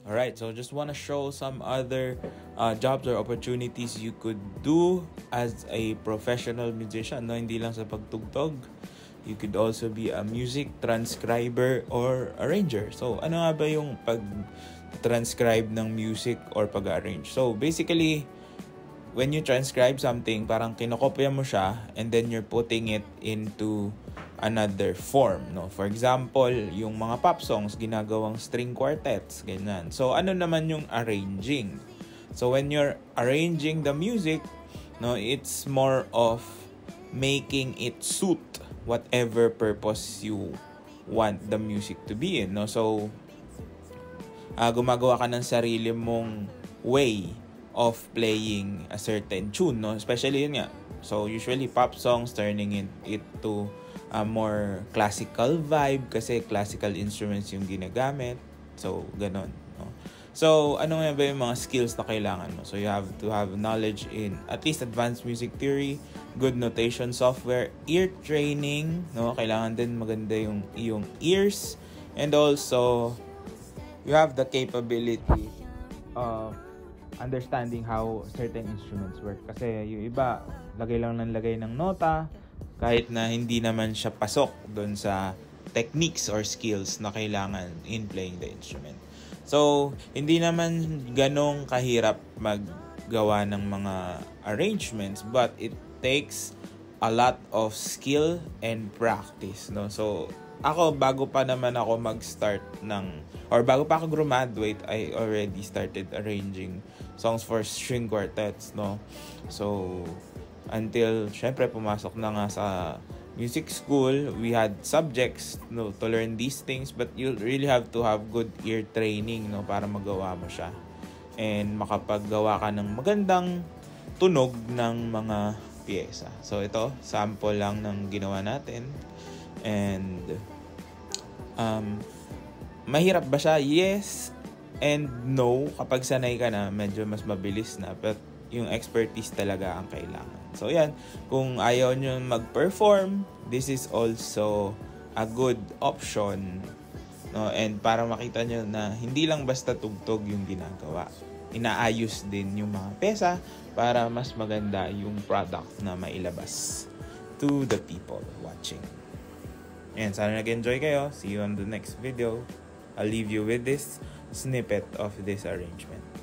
Alright, so just want to show some other jobs or opportunities you could do as a professional musician. No, hindi lang sa pagtugtog. You could also be a music transcriber or arranger. So, ano nga ba yung pag-transcribe ng music or pag-arrange? So, basically, when you transcribe something, parang kinokopya mo siya and then you're putting it into another form, no? For example, yung mga pop songs, ginagawang string quartets, ganyan. So, ano naman yung arranging? So, when you're arranging the music, no, it's more of making it suit whatever purpose you want the music to be in, no? So, gumagawa ka ng sarili mong way of playing a certain tune, no? Especially yun nga. So, usually pop songs, turning it to a more classical vibe kasi classical instruments yung ginagamit. So, ganon, no? So, ano nga ba yung mga skills na kailangan mo? So, you have to have knowledge in at least advanced music theory, good notation software, ear training, no? Kailangan din maganda yung iyong ears, and also you have the capability of understanding how certain instruments work. Kasi yung iba, lagay lang ng lagay ng nota, kahit na hindi naman siya pasok doon sa techniques or skills na kailangan in playing the instrument. So, hindi naman ganong kahirap maggawa ng mga arrangements, but it takes a lot of skill and practice, no? So, ako, bago pa ako graduate, I already started arranging songs for string quartets, no? So, until, syempre, pumasok na nga sa music school, we had subjects, no, to learn these things, but you really have to have good ear training, no, para magawa mo siya. And makapaggawa ka ng magandang tunog ng mga piyesa. So, ito, sample lang ng ginawa natin. And, mahirap ba siya? Yes and no. Kapag sanay ka na, medyo mas mabilis na. But, yung expertise talaga ang kailangan. So, yan. Kung ayaw nyo mag-perform, this is also a good option. No? And para makita nyo na hindi lang basta tugtog yung ginagawa. Inaayos din yung mga pesa para mas maganda yung product na mailabas to the people watching. And sana nag-enjoy kayo. See you on the next video. I'll leave you with this snippet of this arrangement.